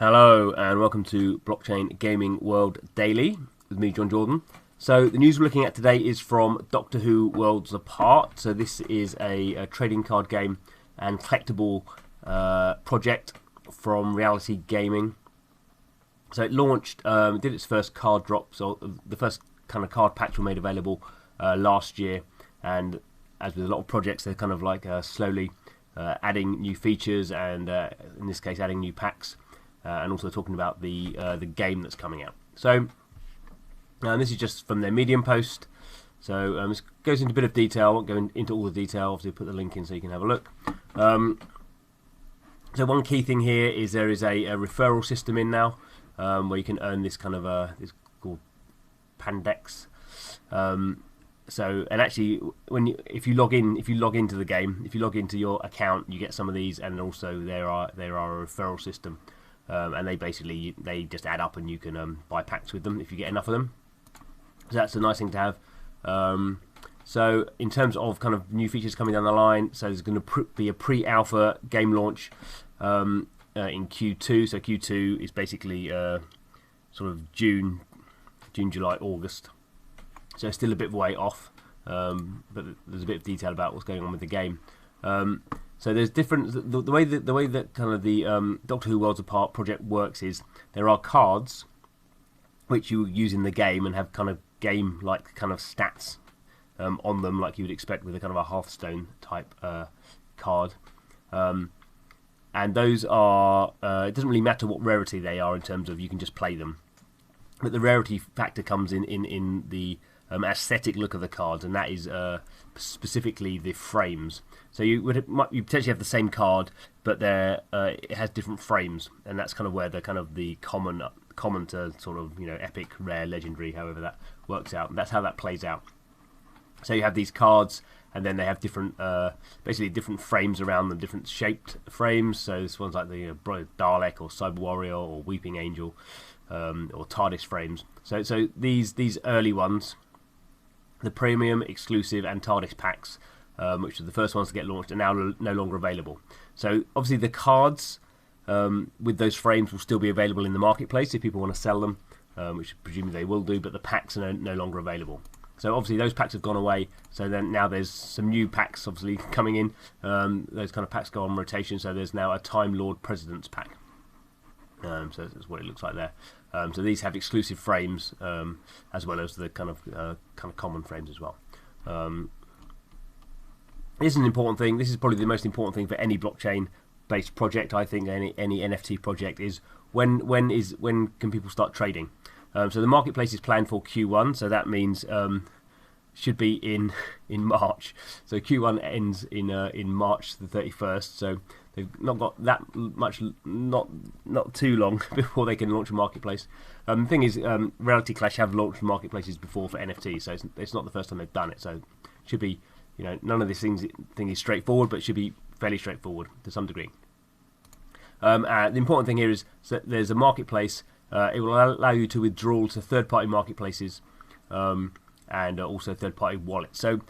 Hello and welcome to Blockchain Gaming World Daily with me, John Jordan. So the news we're looking at today is from Doctor Who Worlds Apart. So this is a trading card game and collectible project from Reality Gaming. So it launched, did its first card drop, so the first kind of card packs were made available last year, and as with a lot of projects, they're kind of like slowly adding new features and in this case adding new packs. And also talking about the game that's coming out. So this is just from their Medium post. So this goes into a bit of detail. I won't go into all the detail. Obviously, put the link in so you can have a look. So one key thing here is there is a referral system in now where you can earn this kind of it's called Pandex. So and actually, if you log into the game, if you log into your account, you get some of these, and also there are a referral system. And they just add up, and you can buy packs with them if you get enough of them. So that's a nice thing to have. So in terms of kind of new features coming down the line, so there's going to be a pre-alpha game launch in Q2. So Q2 is basically sort of June, July, August. So it's still a bit of a way off, but there's a bit of detail about what's going on with the game. So there's different the way that kind of the Doctor Who Worlds Apart project works is there are cards which you use in the game and have kind of game like kind of stats on them, like you would expect with a kind of a Hearthstone type card, and those are it doesn't really matter what rarity they are in terms of you can just play them, but the rarity factor comes in the aesthetic look of the cards, and that is specifically the frames. So you potentially have the same card, but it has different frames, and that's kind of where the common to sort of epic, rare, legendary, however that works out. That's how that plays out. So you have these cards, and then they have different basically different frames around them, different shaped frames. So this one's like the Dalek or Cyber Warrior or Weeping Angel or TARDIS frames. So these early ones, the premium, exclusive, and TARDIS packs, which are the first ones to get launched, are now no longer available. So obviously the cards with those frames will still be available in the marketplace if people want to sell them, which presumably they will do, but the packs are no longer available. So obviously those packs have gone away, so then now there's some new packs obviously coming in. Those kind of packs go on rotation, so there's now a Time Lord President's pack. So that's what it looks like there. So these have exclusive frames as well as the kind of common frames as well. This is an important thing. This is probably the most important thing for any blockchain-based project. I think any NFT project is when can people start trading? So the marketplace is planned for Q1. So that means should be in March. So Q1 ends in March the 31st. So they've not got that much, not too long before they can launch a marketplace. The thing is, Reality Clash have launched marketplaces before for NFTs, so it's not the first time they've done it. So it should be, none of these thing is straightforward, but it should be fairly straightforward to some degree. The important thing here is that there's a marketplace. It will allow you to withdraw to third-party marketplaces and also third-party wallets. So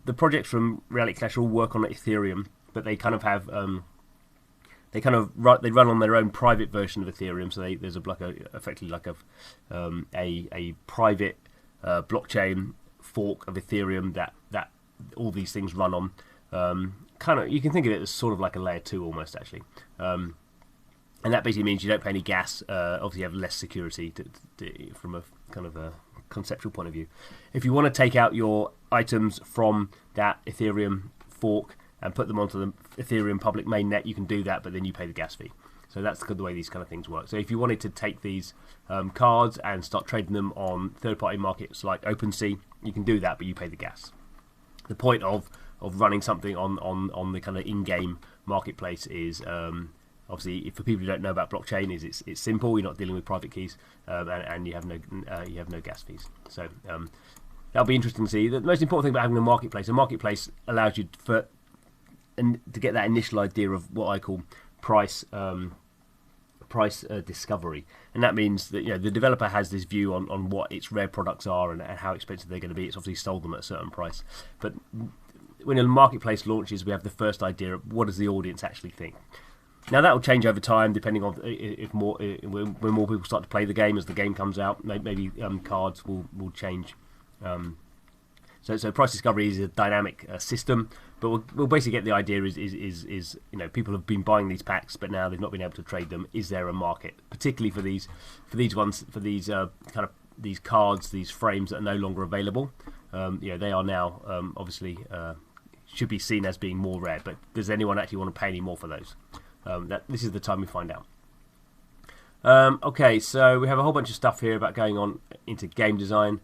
the projects from Reality Clash all work on Ethereum, but they kind of have they run on their own private version of Ethereum. So there's effectively like a private blockchain fork of Ethereum that all these things run on. You can think of it as sort of like a layer 2 almost, actually. And that basically means you don't pay any gas. Obviously, you have less security from a kind of a conceptual point of view. If you want to take out your items from that Ethereum fork and put them onto the Ethereum public mainnet, you can do that, but then you pay the gas fee. So that's the way these kind of things work. So if you wanted to take these cards and start trading them on third-party markets like OpenSea, you can do that, but you pay the gas. The point of running something on the kind of in-game marketplace is obviously, for people who don't know about blockchain, is it's simple. You're not dealing with private keys, and you have no gas fees. So that'll be interesting to see. The most important thing about having a marketplace allows you to get that initial idea of what I call price discovery, and that means that the developer has this view on what its rare products are and how expensive they're going to be. It's obviously sold them at a certain price, but when a marketplace launches, we have the first idea of what does the audience actually think. Now that will change over time, depending on if more when more people start to play the game as the game comes out. Maybe cards will change. So price discovery is a dynamic system, but we'll basically get the idea is you know, people have been buying these packs, but now they've not been able to trade them. Is there a market, particularly for these these cards, these frames that are no longer available? You know, they are now obviously should be seen as being more rare. But does anyone actually want to pay any more for those? This is the time we find out. Okay, so we have a whole bunch of stuff here about going on into game design.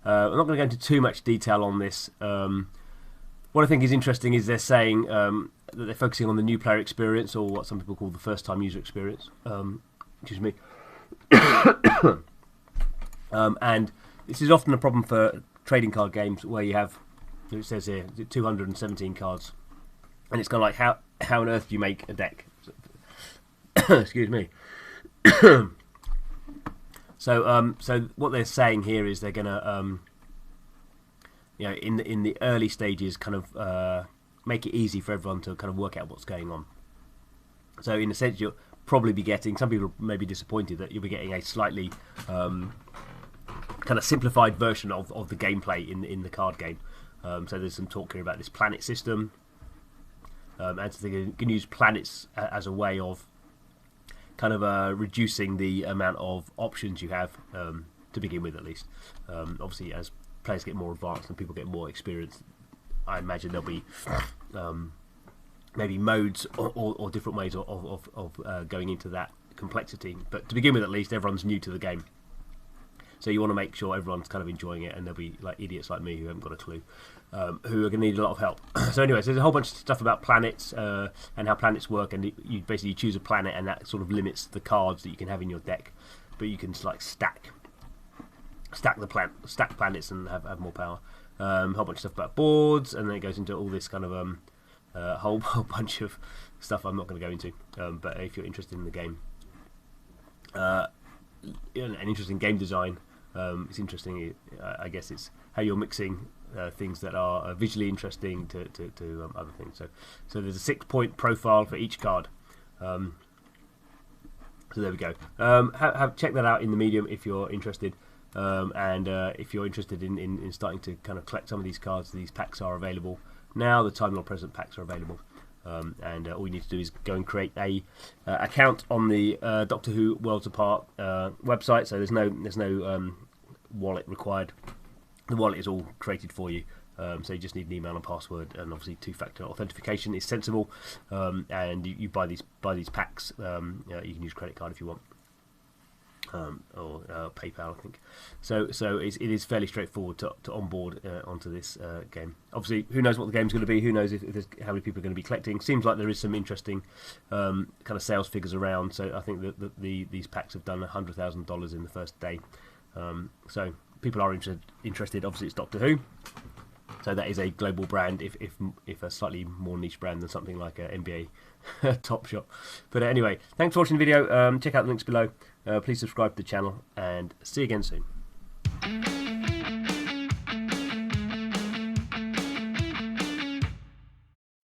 I'm not going to go into too much detail on this. What I think is interesting is they're saying that they're focusing on the new player experience, or what some people call the first-time user experience. Excuse me. And this is often a problem for trading card games where you have, it says here, 217 cards, and it's kind of like how on earth do you make a deck? Excuse me. So what they're saying here is they're gonna you know, in the early stages, kind of make it easy for everyone to kind of work out what's going on. So in a sense, you'll probably be getting, some people may be disappointed that you'll be getting a slightly kind of simplified version of the gameplay in the card game. So there's some talk here about this planet system, and so they can use planets as a way of kind of reducing the amount of options you have, to begin with at least. Obviously, as players get more advanced and people get more experience, I imagine there'll be maybe modes or different ways of going into that complexity. But to begin with, at least, everyone's new to the game. So you want to make sure everyone's kind of enjoying it, and there'll be like idiots like me who haven't got a clue, who are going to need a lot of help. So anyway, so there's a whole bunch of stuff about planets and how planets work, and you basically choose a planet, and that sort of limits the cards that you can have in your deck. But you can like stack planets and have more power. A whole bunch of stuff about boards, and then it goes into all this kind of whole bunch of stuff I'm not going to go into. But if you're interested in the game, an interesting game design. It's interesting. I guess it's how you're mixing things that are visually interesting to other things. So there's a 6-point profile for each card. So there we go. Check that out in the medium if you're interested. And if you're interested in starting to kind of collect some of these cards, these packs are available now. The time or present packs are available. And all you need to do is go and create a account on the Doctor Who Worlds Apart website. So there's no wallet required. The wallet is all created for you. So you just need an email and password, and obviously 2-factor authentication is sensible. And you buy these packs. You can use credit card if you want. Or PayPal, I think. So it is fairly straightforward to onboard onto this game. Obviously, who knows what the game's going to be? Who knows if how many people are going to be collecting? Seems like there is some interesting kind of sales figures around. So I think that these packs have done $100,000 in the first day. So people are interested. Obviously, it's Doctor Who. So that is a global brand, if a slightly more niche brand than something like a NBA Top Shot. But anyway, thanks for watching the video. Check out the links below. Please subscribe to the channel, and see you again soon.